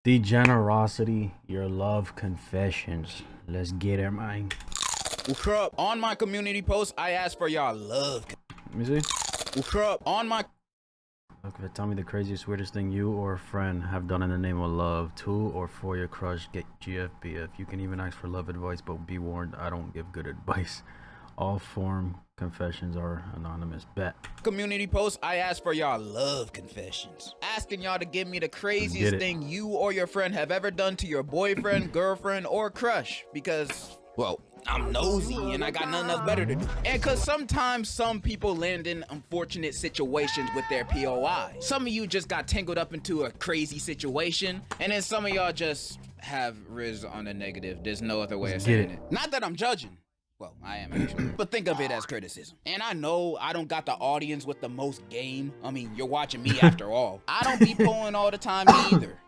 Degenerocity, your love confessions. Let's get it, man. Crap. On my community post, I asked for y'all love. Let me see. Crap. On my. Okay, tell me the craziest, weirdest thing you or a friend have done in the name of love. To or for your crush, get GFBF. You can even ask for love advice, but be warned, I don't give good advice. All form confessions are anonymous. Bet. Community post, I asked for y'all love confessions. Asking y'all to give me the craziest thing you or your friend have ever done to your boyfriend, girlfriend, or crush. Because, well, I'm nosy and I got nothing else better to do. And cause sometimes some people land in unfortunate situations with their POI. Some of you just got tangled up into a crazy situation, and then some of y'all just have riz on the negative. There's no other way of saying it. Not that I'm judging. Well, I am actually. But think of it as criticism. And I know I don't got the audience with the most game. I mean, you're watching me after all. I don't be pulling all the time either.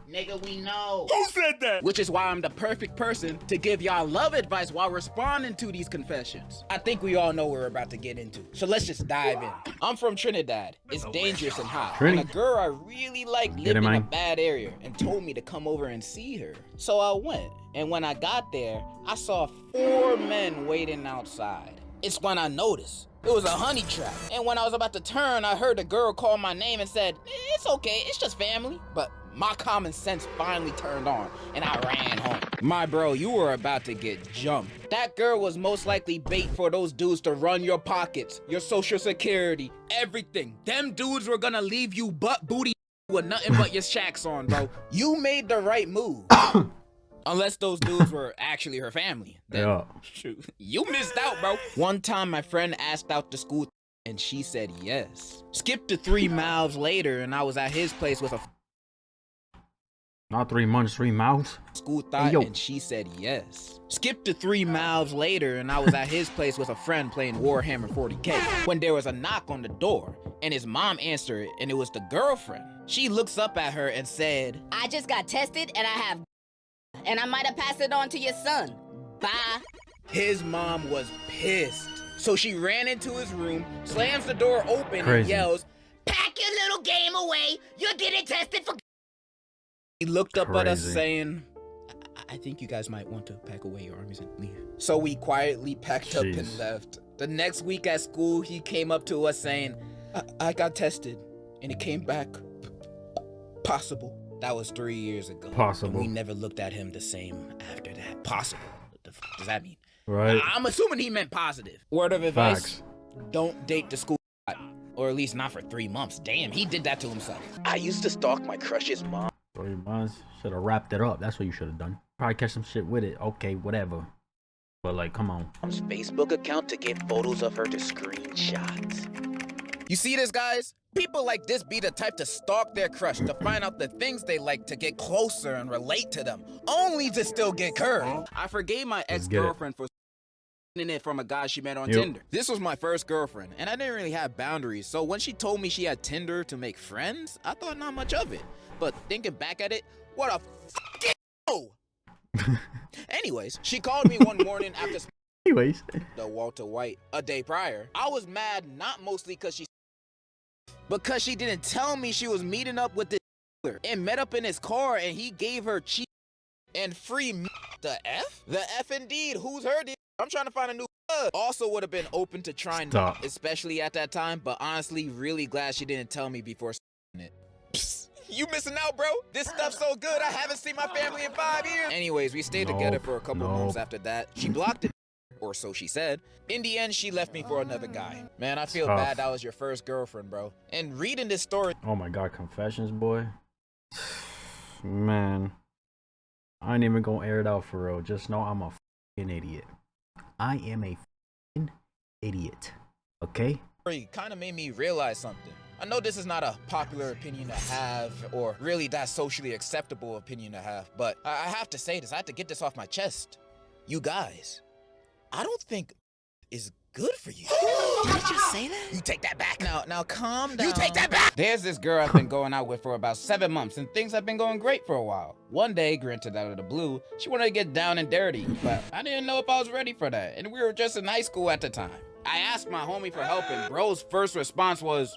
Nigga, we know. Who said that? Which is why I'm the perfect person to give y'all love advice while responding to these confessions. I think we all know what we're about to get into. So let's just dive in. I'm from Trinidad. It's dangerous and hot. And a girl I really like lived in a bad area and told me to come over and see her. So I went. And when I got there, I saw 4 men waiting outside. It's when I noticed. It was a honey trap. And when I was about to turn, I heard the girl call my name and said, "It's okay, it's just family." But my common sense finally turned on, and I ran home. My bro, you were about to get jumped. That girl was most likely bait for those dudes to run your pockets, your social security, everything. Them dudes were gonna leave you butt booty with nothing but your shacks on, bro. You made the right move. Unless those dudes were actually her family. Then, shoot, you missed out, bro. One time my friend asked out the school and she said yes. Skip to 3 miles later and I was at his place with a not 3 months, 3 mouths. School thought, and she said yes. Skip to 3 miles later and I was at his place with a friend playing Warhammer 40K when there was a knock on the door and his mom answered it and it was the girlfriend. She looks up at her and said, "I just got tested and I have and I might have passed it on to your son. Bye." His mom was pissed. So she ran into his room, slams the door open and yells, "Pack your little game away. You're getting tested for." He looked up at us saying, I think you guys might want to pack away your armies and leave. So we quietly packed up and left. The next week at school, he came up to us saying, I got tested and it came back possible. That was 3 years ago. Possible. And we never looked at him the same after that. Possible. What the f does that mean? Right. I'm assuming he meant positive. Word of advice, don't date the school, or at least not for 3 months. Damn, he did that to himself. I used to stalk my crush's mom. 3 months? Should have wrapped it up. That's what you should have done. Probably catch some shit with it. Okay, whatever. But like, come on. Facebook account to get photos of her to screenshot. You see this, guys? People like this be the type to stalk their crush to find out the things they like to get closer and relate to them, only to still get curved. I forgave my ex-girlfriend for it from a guy she met on Tinder. This was my first girlfriend, and I didn't really have boundaries, so when she told me she had Tinder to make friends, I thought not much of it. But thinking back at it, what a fucking Anyways, she called me one morning after the Walter White a day prior. I was mad, not mostly because she didn't tell me she was meeting up with this and met up in his car and he gave her cheap and free the F? The F indeed, who's her? I'm trying to find a new also would have been open to trying, especially at that time, but honestly, really glad she didn't tell me before it. Psst, you missing out, bro. This stuff's so good, I haven't seen my family in 5 years. Anyways, we stayed together for a couple months after that. She blocked it, or so she said. In the end, she left me for another guy. Man, I feel bad that was your first girlfriend, bro. And reading this story. Oh my God, confessions, boy. Man, I ain't even gonna air it out for real. Just know I'm a fucking idiot. I am a fucking idiot. Okay? Kind of made me realize something. I know this is not a popular opinion to have, or really that socially acceptable opinion to have, but I have to say this. I have to get this off my chest. You guys, I don't think is good for you. Did I just say that? You take that back. Now calm down. You take that back. There's this girl I've been going out with for about 7 months, and things have been going great for a while. One day, granted out of the blue, she wanted to get down and dirty, but I didn't know if I was ready for that, and we were just in high school at the time. I asked my homie for help, and bro's first response was,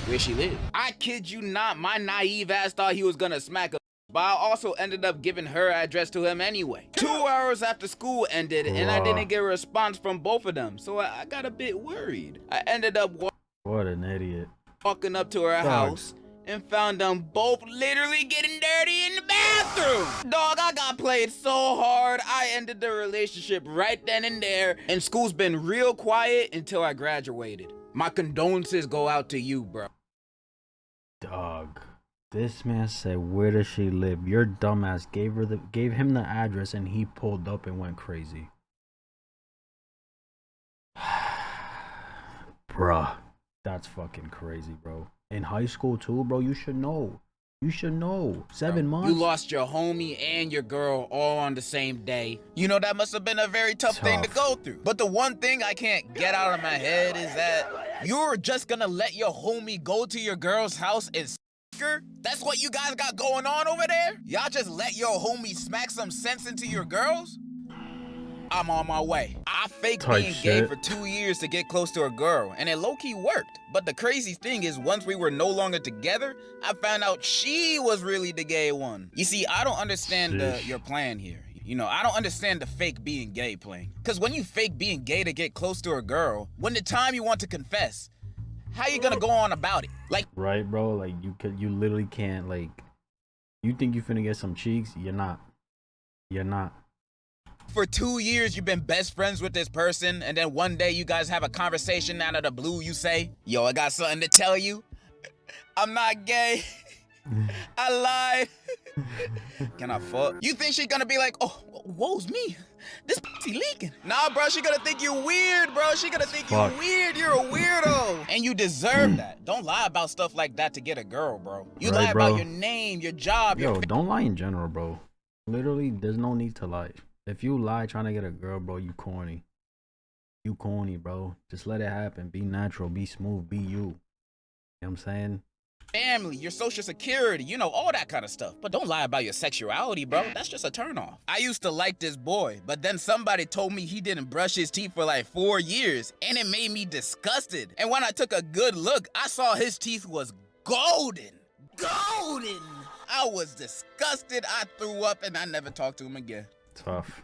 where she live? I kid you not, my naive ass thought he was gonna smack a but I also ended up giving her address to him anyway. 2 hours after school ended, and I didn't get a response from both of them, so I got a bit worried. I ended up what an idiot. Walking up to her house and found them both literally getting dirty in the bathroom. Dog, I got played so hard, I ended the relationship right then and there, and school's been real quiet until I graduated. My condolences go out to you, bro. Dog. This man said, where does she live? Your dumbass gave him the address and he pulled up and went crazy. Bruh. That's fucking crazy, bro. In high school too, bro. You should know. You should know. 7 months. You lost your homie and your girl all on the same day. You know, that must have been a very tough thing to go through. But the one thing I can't get out of my head is that you're just gonna let your homie go to your girl's house and her? That's what you guys got going on over there? Y'all just let your homie smack some sense into your girls? I'm on my way. I faked being gay for 2 years to get close to a girl, and it low-key worked. But the crazy thing is, once we were no longer together, I found out she was really the gay one. You see, I don't understand your plan here. You know, I don't understand the fake being gay plan. Because when you fake being gay to get close to a girl, when the time you want to confess, how you gonna go on about it? Like, right, bro? Like, you literally can't, like, you think you finna get some cheeks? You're not. You're not. For 2 years, you've been best friends with this person, and then one day you guys have a conversation out of the blue. You say, yo, I got something to tell you. I'm not gay. I lied. Can I fuck? You think she gonna be like, oh, woe's me. This pussy leaking. Nah, bro, she gonna think you weird, bro. She gonna think you weird. You're a weirdo. And you deserve that. Don't lie about stuff like that to get a girl, bro. You lie about your name, your job. Yo, don't lie in general, bro. Literally, there's no need to lie. If you lie trying to get a girl, bro, you corny. You corny, bro. Just let it happen. Be natural. Be smooth. Be you. You know what I'm saying? Family, your social security, you know, all that kind of stuff. But don't lie about your sexuality, bro. That's just a turnoff. I used to like this boy, but then somebody told me he didn't brush his teeth for like 4 years, and it made me disgusted. And when I took a good look, I saw his teeth was golden. Golden! I was disgusted. I threw up, and I never talked to him again. Tough.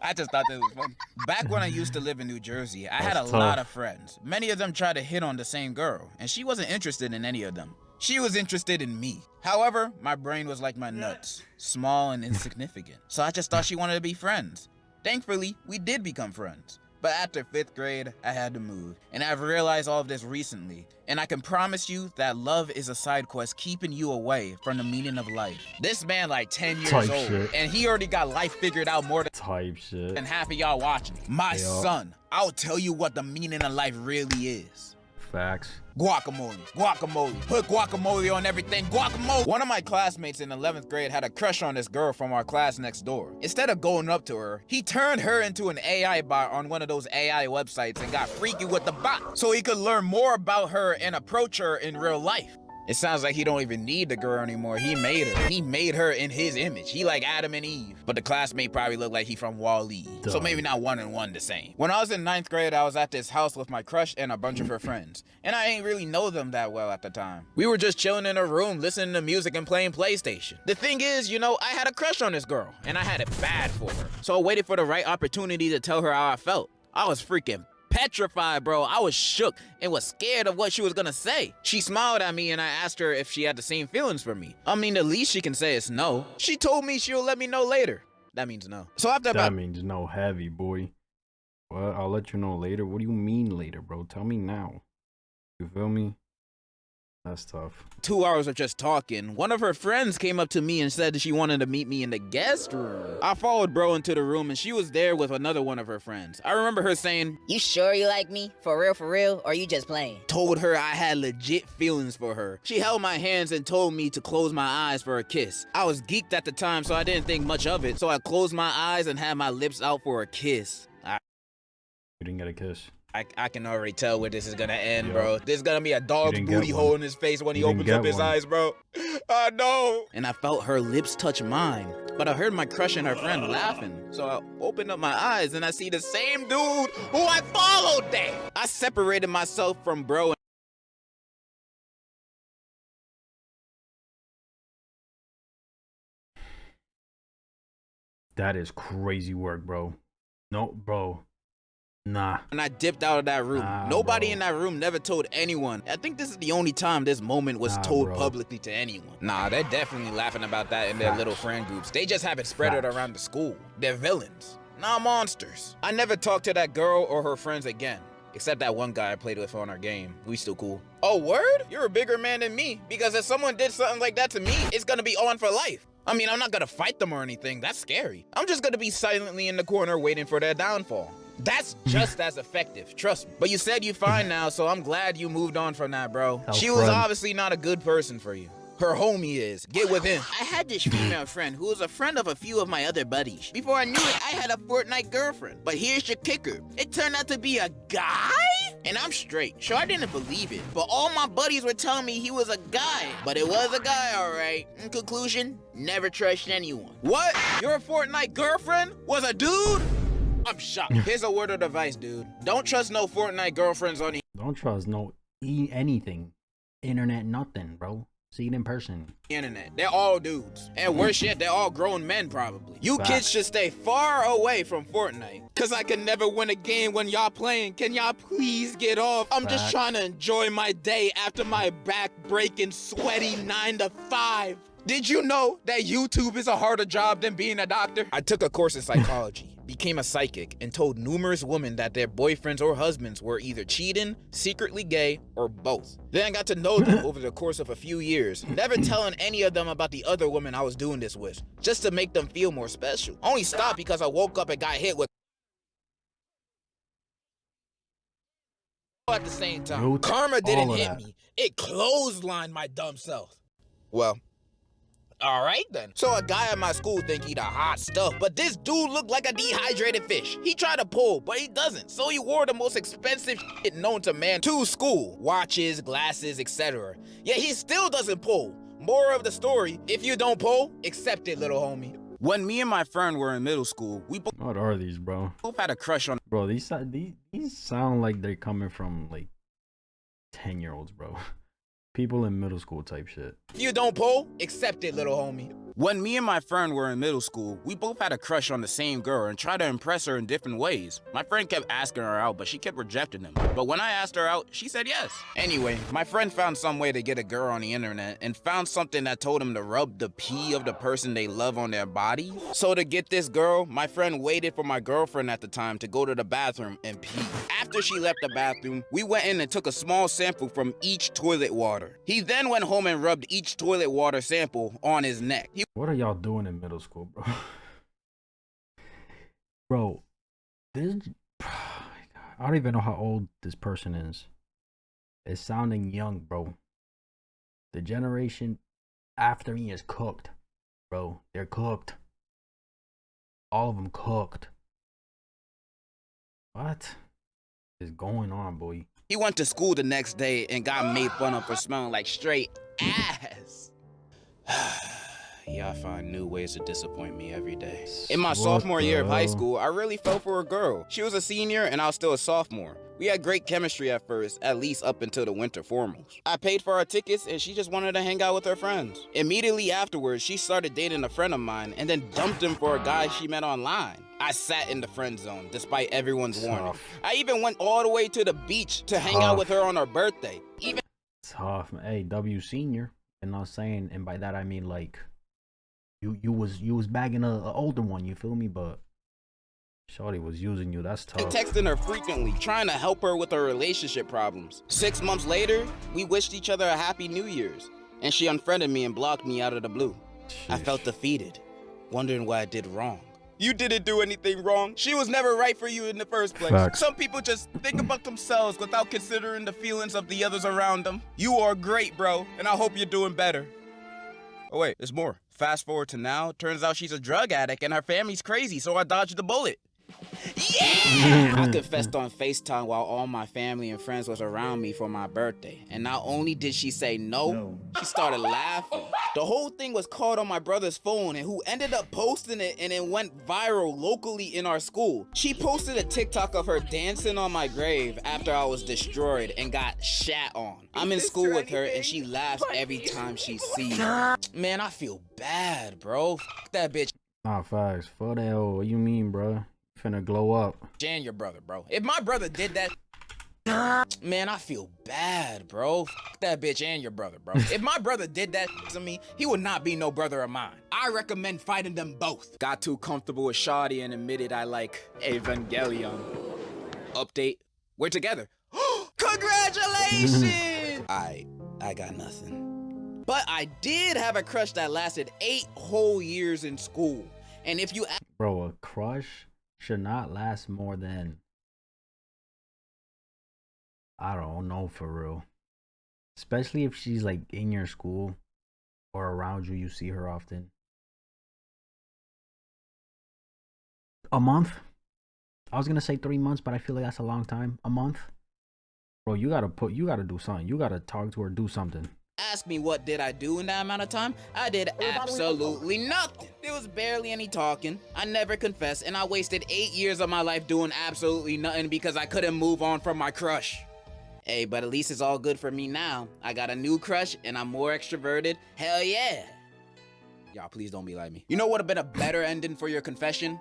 I just thought that was funny. Back when I used to live in New Jersey, I had a lot of friends. Many of them tried to hit on the same girl, and she wasn't interested in any of them. She was interested in me. However, my brain was like my nuts, small and insignificant. So I just thought she wanted to be friends. Thankfully, we did become friends. But after 5th grade, I had to move. And I've realized all of this recently. And I can promise you that love is a side quest keeping you away from the meaning of life. This man like 10 years old, and he already got life figured out more than half of y'all watching. My son, I'll tell you what the meaning of life really is. Facts. Guacamole, guacamole, put guacamole on everything, guacamole. One of my classmates in 11th grade had a crush on this girl from our class next door. Instead of going up to her, he turned her into an AI bot on one of those AI websites and got freaky with the bot so he could learn more about her and approach her in real life. It sounds like he don't even need the girl anymore. He made her. He made her in his image. He like Adam and Eve. But the classmate probably looked like he from Wall-E. So maybe not 1 and 1 the same. When I was in 9th grade, I was at this house with my crush and a bunch of her friends. And I ain't really know them that well at the time. We were just chilling in a room, listening to music and playing PlayStation. The thing is, you know, I had a crush on this girl. And I had it bad for her. So I waited for the right opportunity to tell her how I felt. I was freaking petrified, bro. I was shook and was scared of what she was gonna say. She smiled at me and I asked her if she had the same feelings for me. I mean, the least she can say is no. She told me she'll let me know later. That means no. So after that means no, heavy boy. Well, I'll let you know later. What do you mean later, bro? Tell me now. You feel me? That's tough. 2 hours of just talking, one of her friends came up to me and said that she wanted to meet me in the guest room. I followed bro into the room and she was there with another one of her friends. I remember her saying, "You sure you like me? For real, or you just playing?" Told her I had legit feelings for her. She held my hands and told me to close my eyes for a kiss. I was geeked at the time, so I didn't think much of it. So I closed my eyes and had my lips out for a kiss. You didn't get a kiss. I can already tell where this is gonna end, bro. There's gonna be a dog's booty hole in his face when he opens up his eyes, bro. I know. And I felt her lips touch mine, but I heard my crush and her friend laughing. So I opened up my eyes and I see the same dude who I followed there. I separated myself from bro That is crazy work, bro. No, bro. Nah. And I dipped out of that room. Nah, Nobody bro. in that room never told anyone. I think this is the only time this moment was told publicly to anyone. Nah, they're definitely laughing about that in their little friend groups. They just haven't spread it around the school. They're villains, not monsters. I never talked to that girl or her friends again. Except that one guy I played with on our game. We still cool. Oh, word? You're a bigger man than me. Because if someone did something like that to me, it's gonna be on for life. I mean, I'm not gonna fight them or anything. That's scary. I'm just gonna be silently in the corner waiting for their downfall. That's just as effective, trust me. But you said you're fine now, so I'm glad you moved on from that, bro. She was obviously not a good person for you. Her homie is. Get with him. I had this female friend who was a friend of a few of my other buddies. Before I knew it, I had a Fortnite girlfriend. But here's your kicker. It turned out to be a guy? And I'm straight. Sure, I didn't believe it. But all my buddies were telling me he was a guy. But it was a guy, all right. In conclusion, never trust anyone. What? Your Fortnite girlfriend was a dude? I'm shocked. Here's a word of advice, dude. Don't trust no Fortnite girlfriends on the Don't trust no anything. Internet, nothing, bro. See it in person. internet. They're all dudes. And worse yet, they're all grown men, probably. You kids should stay far away from Fortnite. Cause I can never win a game when y'all playing. Can y'all please get off? I'm just trying to enjoy my day after my back-breaking, sweaty 9 to 5. Did you know that YouTube is a harder job than being a doctor? I took a course in psychology, became a psychic, and told numerous women that their boyfriends or husbands were either cheating, secretly gay, or both. Then I got to know them over the course of a few years, never telling any of them about the other women I was doing this with, just to make them feel more special. Only stopped because I woke up and got hit with at the same time. Karma didn't hit me. It clotheslined my dumb self. Well, all right then. So a guy at my school think he the hot stuff, but this dude looked like a dehydrated fish. He tried to pull, but he doesn't. So he wore the most expensive shit known to man to school. Watches, glasses, etc. Yet he still doesn't pull. More of the story, if you don't pull, accept it, little homie. When me and my friend were in middle school, we What are these, bro? both had a crush on. Bro, these sound like they're coming from like 10-year-olds, bro. People in middle school type shit. If you don't pull, accept it, little homie. When me and my friend were in middle school, we both had a crush on the same girl and tried to impress her in different ways. My friend kept asking her out, but she kept rejecting him. But when I asked her out, she said yes. Anyway, my friend found some way to get a girl on the internet and found something that told him to rub the pee of the person they love on their body. So to get this girl, my friend waited for my girlfriend at the time to go to the bathroom and pee. After she left the bathroom, we went in and took a small sample from each toilet water. He then went home and rubbed each toilet water sample on his neck. What are y'all doing in middle school, bro? Bro, this... I don't even know how old this person is. It's sounding young, bro. The generation after me is cooked, bro. They're cooked. All of them cooked. What is going on, boy? He went to school the next day and got made fun of for smelling like straight ass. Y'all find new ways to disappoint me every day. In my sophomore year of high school, I really fell for a girl. She was a senior and I was still a sophomore. We had great chemistry at first, at least up until the winter formals. I paid for our tickets and she just wanted to hang out with her friends. Immediately afterwards, she started dating a friend of mine and then dumped him for a guy she met online. I sat in the friend zone despite everyone's warning. I even went all the way to the beach to hang out with her on her birthday. Tough, man. Hey, W senior. And I'm saying, and by that I mean like you was bagging a older one, you feel me? But shorty was using you. That's tough. Texting her frequently, trying to help her with her relationship problems. 6 months later, we wished each other a happy New Year's, and she unfriended me and blocked me out of the blue. I felt defeated, wondering what I did wrong. You didn't do anything wrong. She was never right for you in the first place. Facts. Some people just think about themselves without considering the feelings of the others around them. You are great, bro, and I hope you're doing better. Oh wait, there's more. Fast forward to now, turns out she's a drug addict and her family's crazy, so I dodged the bullet. Yeah! I confessed on FaceTime while all my family and friends was around me for my birthday. And not only did she say no, she started laughing. The whole thing was caught on my brother's phone and who ended up posting it and it went viral locally in our school. She posted a TikTok of her dancing on my grave after I was destroyed and got shat on. I'm in school with her and she laughs every time she sees me. Man, I feel bad, bro. F that bitch. Nah, facts. For the hell, what you mean, bro? Finna glow up. And your brother, bro. If my brother did that, man, I feel bad, bro. F that bitch and your brother, bro. If my brother did that to me, he would not be no brother of mine. I recommend fighting them both. Got too comfortable with Shawty and admitted I like Evangelion. Update, we're together. Congratulations! I got nothing. But I did have a crush that lasted 8 whole years in school. And if you... Bro, a crush should not last more than... I don't know, for real. Especially if she's like in your school or around you, you see her often. A month? I was gonna say 3 months, but I feel like that's a long time. A month? Bro, you gotta do something. You gotta talk to her, do something. Ask me what did I do in that amount of time? I did absolutely nothing. There was barely any talking. I never confessed, and I wasted 8 years of my life doing absolutely nothing because I couldn't move on from my crush. Hey, but at least it's all good for me now. I got a new crush, and I'm more extroverted. Hell yeah. Y'all, please don't be like me. You know what would have been a better ending for your confession?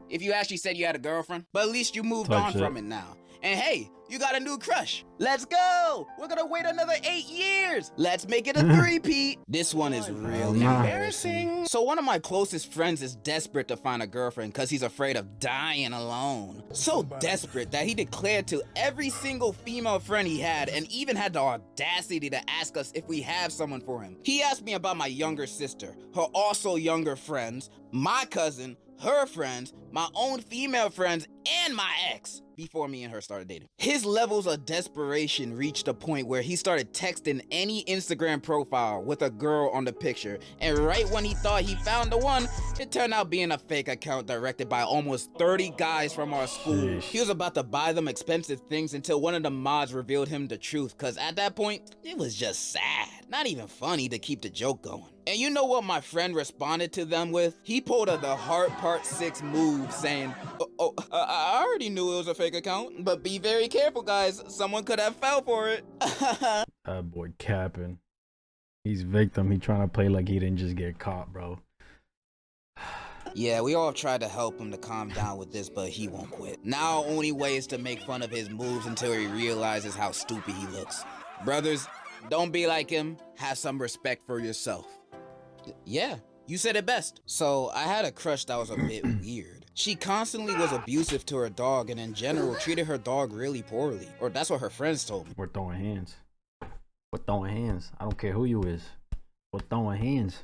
If you actually said you had a girlfriend, but at least you moved on from it now. And hey, you got a new crush. Let's go. We're gonna wait another 8 years. Let's make it a three-peat. This one is really embarrassing. So one of my closest friends is desperate to find a girlfriend because he's afraid of dying alone. So desperate that he declared to every single female friend he had and even had the audacity to ask us if we have someone for him. He asked me about my younger sister, her also younger friends, my cousin, her friends, my own female friends, and my ex before me and her started dating. His levels of desperation reached a point where he started texting any Instagram profile with a girl on the picture, and right when he thought he found the one, it turned out being a fake account directed by almost 30 guys from our school. He was about to buy them expensive things until one of the mods revealed him the truth, cause at that point, it was just sad. Not even funny to keep the joke going. And you know what my friend responded to them with? He pulled the heart part 6 move saying, I already knew it was a fake account, but be very careful, guys. Someone could have fell for it. That boy capping. He's victim. He trying to play like he didn't just get caught, bro. Yeah, we all tried to help him to calm down with this, but he won't quit. Now our only way is to make fun of his moves until he realizes how stupid he looks. Brothers, don't be like him. Have some respect for yourself. Yeah, you said it best. So I had a crush that was a bit weird. She constantly was abusive to her dog and in general treated her dog really poorly. Or that's what her friends told me. We're throwing hands. We're throwing hands. I don't care who you is. We're throwing hands.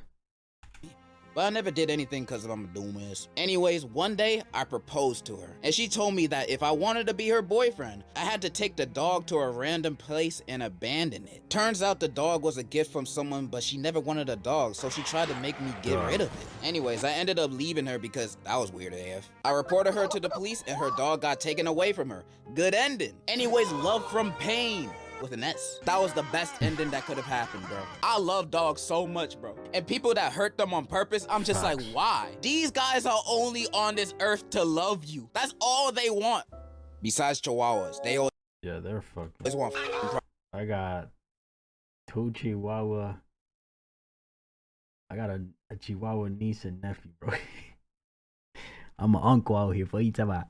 But I never did anything because I'm a dumbass. Anyways, one day I proposed to her and she told me that if I wanted to be her boyfriend, I had to take the dog to a random place and abandon it. Turns out the dog was a gift from someone, but she never wanted a dog, so she tried to make me get rid of it. Anyways, I ended up leaving her because that was weird AF. I reported her to the police and her dog got taken away from her. Good ending. Anyways, love from pain. With an S. That was the best ending that could have happened, bro. I love dogs so much, bro. And people that hurt them on purpose, I'm just like, why? These guys are only on this earth to love you. That's all they want. Besides chihuahuas, they all... Yeah, they're fucking... want... I got 2 chihuahua... I got a chihuahua niece and nephew, bro. I'm an uncle out here. What you talking about?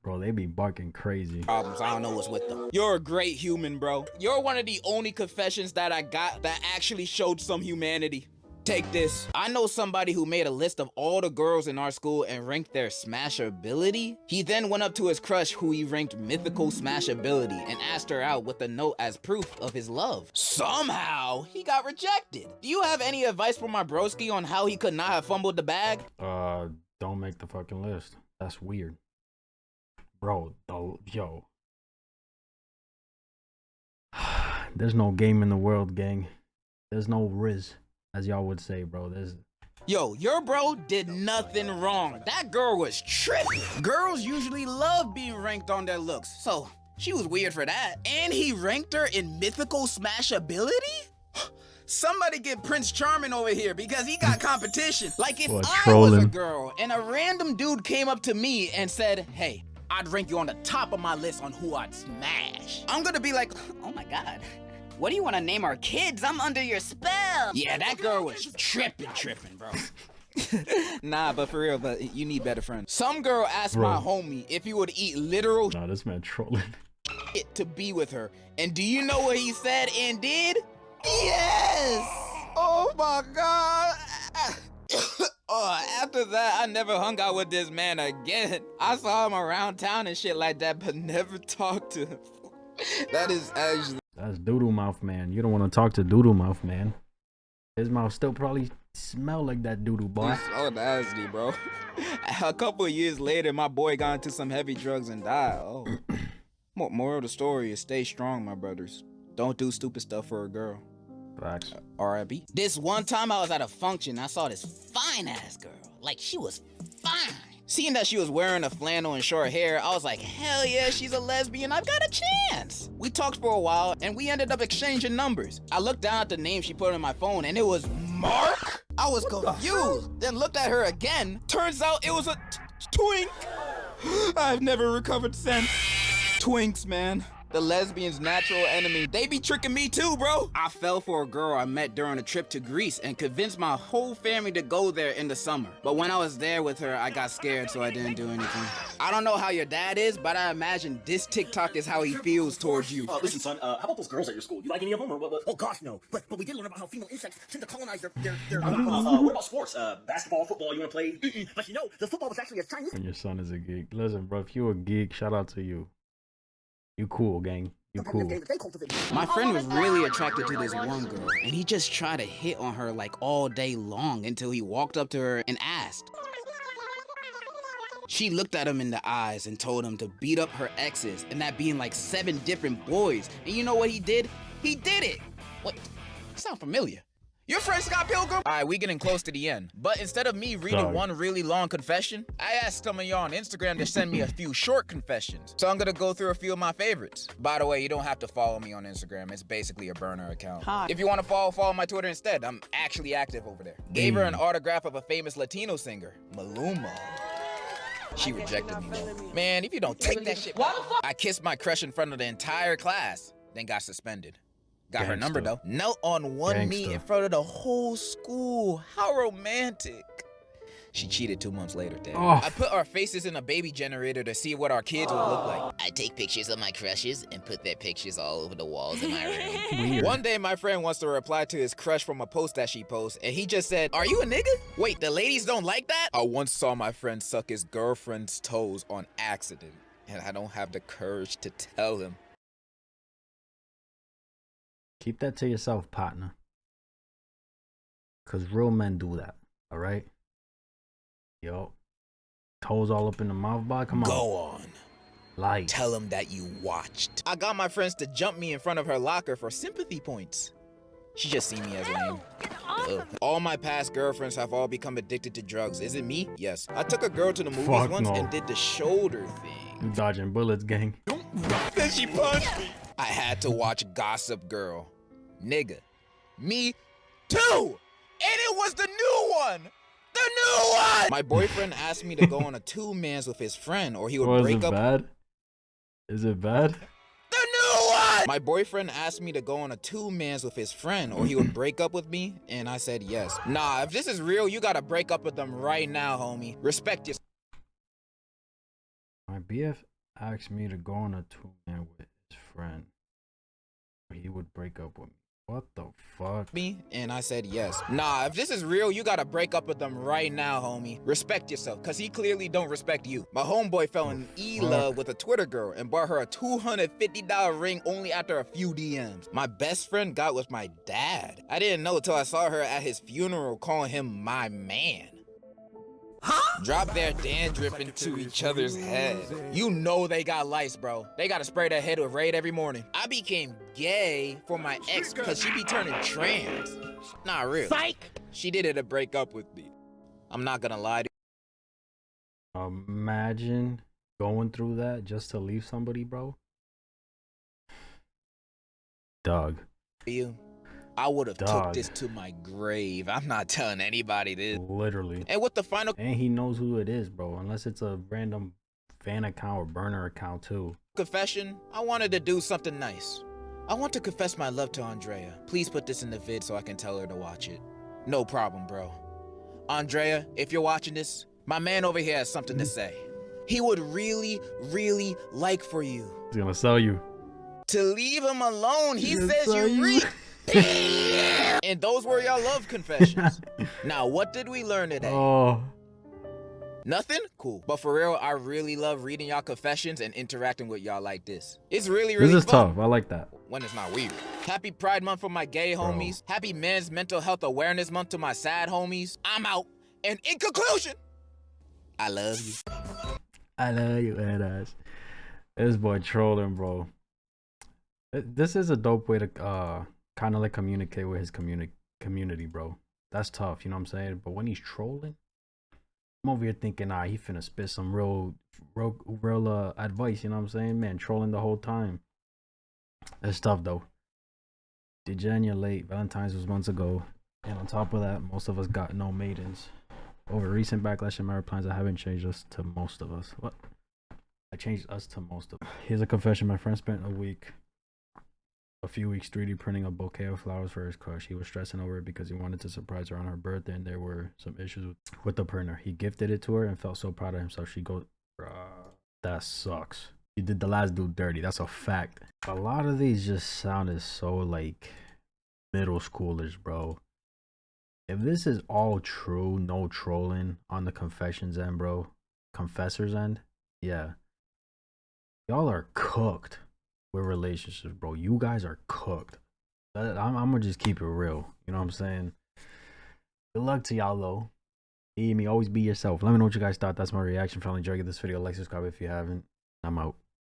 Bro, they be barking crazy. Problems, I don't know what's with them. You're a great human, bro. You're one of the only confessions that I got that actually showed some humanity. Take this. I know somebody who made a list of all the girls in our school and ranked their smashability. He then went up to his crush who he ranked mythical smashability and asked her out with a note as proof of his love. Somehow, he got rejected. Do you have any advice for my broski on how he could not have fumbled the bag? Don't make the fucking list. That's weird. Bro, yo. There's no game in the world, gang. There's no Riz, as y'all would say, bro. Yo, your bro did nothing wrong. That girl was tripping. Girls usually love being ranked on their looks, so she was weird for that. And he ranked her in mythical smashability? Somebody get Prince Charming over here because he got competition. Like if I was a girl and a random dude came up to me and said, hey, I'd rank you on the top of my list on who I'd smash. I'm gonna be like, oh my God. What do you want to name our kids? I'm under your spell. Yeah, that girl was tripping, bro. Nah, but for real, but you need better friends. Some girl asked my homie if he would eat literal Nah, this man trolling. shit to be with her. And do you know what he said and did? Yes! Oh my God. After that, I never hung out with this man again. I saw him around town and shit like that, but never talked to him. That is actually... That's doodle mouth man. You don't want to talk to doodle mouth man. His mouth still probably smell like that doodle boy. So nasty, bro. A couple of years later, my boy got into some heavy drugs and died. Oh. Moral of the story is stay strong, my brothers. Don't do stupid stuff for a girl. Facts. R.I.P. This one time I was at a function, I saw this fine ass girl. Like, she was fine. Seeing that she was wearing a flannel and short hair, I was like, hell yeah, she's a lesbian, I've got a chance. We talked for a while and we ended up exchanging numbers. I looked down at the name she put on my phone and it was Mark. I was confused, then looked at her again. Turns out it was a twink. I've never recovered since. Twinks, man. The lesbian's natural enemy. They be tricking me too, bro. I fell for a girl I met during a trip to Greece and convinced my whole family to go there in the summer. But when I was there with her, I got scared, so I didn't do anything. I don't know how your dad is, but I imagine this TikTok is how he feels towards you. Listen, son, how about those girls at your school? You like any of them? Or what? Oh, gosh, no. But we did learn about how female insects tend to colonize their what about sports? Basketball, football, you want to play? But you know, the football was actually a Chinese... When your son is a geek. Listen, bro, if you a geek, shout out to you. You cool, gang. You cool. My friend was really attracted to this one girl, and he just tried to hit on her like all day long until he walked up to her and asked. She looked at him in the eyes and told him to beat up her exes, and that being like 7 different boys. And you know what he did? He did it! What? Sound familiar? Your friend Scott Pilgrim? All right, we getting close to the end. But instead of me reading one really long confession, I asked some of y'all on Instagram to send me a few short confessions. So I'm gonna go through a few of my favorites. By the way, you don't have to follow me on Instagram. It's basically a burner account. Hi. If you wanna follow my Twitter instead. I'm actually active over there. Gave her an autograph of a famous Latino singer, Maluma. She rejected me though. Man, if you don't take that shit, I kissed my crush in front of the entire class, then got suspended. Got her number though. Knelt on one knee in front of the whole school. How romantic. She cheated 2 months later, Dad. Oh. I put our faces in a baby generator to see what our kids would look like. I take pictures of my crushes and put their pictures all over the walls in my room. Weird. One day my friend wants to reply to his crush from a post that she posts, and he just said, "Are you a nigga?" Wait, the ladies don't like that? I once saw my friend suck his girlfriend's toes on accident, and I don't have the courage to tell him. Keep that to yourself, partner. Because real men do that, all right? Yo. Toes all up in the mouth, boy. Come on. Go on. Light. Tell him that you watched. I got my friends to jump me in front of her locker for sympathy points. She just see me as lame. All my past girlfriends have all become addicted to drugs. Is it me? Yes. I took a girl to the movies once and did the shoulder thing. You dodging bullets, gang. Then she punched me. I had to watch Gossip Girl. Nigga. Me too! And it was the new one! The new one! My boyfriend asked me to go on a 2-mans with his friend or he would break up. Bad? Is it bad? The new one! My boyfriend asked me to go on a 2-mans with his friend or he would break up with me, and I said yes. Nah, if this is real, you gotta break up with them right now, homie. Respect yourself. My BF asked me to go on a 2-man with his friend. He would break up with me. What the fuck? Me, and I said yes. Nah, if this is real, you gotta break up with them right now, homie. Respect yourself, cause he clearly don't respect you. My homeboy fell in love with a Twitter girl and bought her a $250 ring only after a few DMs. My best friend got with my dad. I didn't know till I saw her at his funeral calling him my man. Huh? Drop their dandruff into each other's head. You know they got lice, bro. They gotta spray their head with Raid every morning. I became gay for my ex because she be turning trans. Not real. Psych! She did it to break up with me. I'm not gonna lie to you. Imagine going through that just to leave somebody, bro. Dog. You. I would have took this to my grave. I'm not telling anybody this. Literally. And what the final... And he knows who it is, bro. Unless it's a random fan account or burner account, too. Confession, I wanted to do something nice. I want to confess my love to Andrea. Please put this in the vid so I can tell her to watch it. No problem, bro. Andrea, if you're watching this, my man over here has something to say. He would really, really like for you He's gonna sell you. to leave him alone. He He's gonna says sell you you. And those were your love confessions. Now, what did we learn today? Oh. Nothing? Cool. But for real, I really love reading y'all confessions and interacting with y'all like this. It's really, really This is fun. tough. I like that. When it's not weird. Happy Pride Month for my gay homies. Happy Men's Mental Health Awareness Month to my sad homies. I'm out. And in conclusion, I love you. I love you, Edas. This boy trolling, bro. This is a dope way to kind of like communicate with his community, bro. That's tough, you know what I'm saying? But when he's trolling, I'm over here thinking, he finna spit some real advice, you know what I'm saying? Man, trolling the whole time. It's tough, though. Degenerate. Valentine's was months ago. And on top of that, most of us got no maidens. Over recent backlash and marriage plans, I haven't changed us to most of us. What? I changed us to most of us. Here's a confession. My friend spent a few weeks 3D printing a bouquet of flowers for his crush. He was stressing over it because he wanted to surprise her on her birthday, and there were some issues with the printer. He gifted it to her and felt so proud of himself. She goes, that sucks. You did the last dude dirty. That's a fact. A lot of these just sounded so like middle schoolers, bro. If this is all true, no trolling on the confessions end, bro, confessor's end, yeah, y'all are cooked with relationships, bro. You guys are cooked. I'm gonna just keep it real. You know what I'm saying? Good luck to y'all, though. Always be yourself. Let me know what you guys thought. That's my reaction. If you enjoyed this video, like, subscribe if you haven't. I'm out.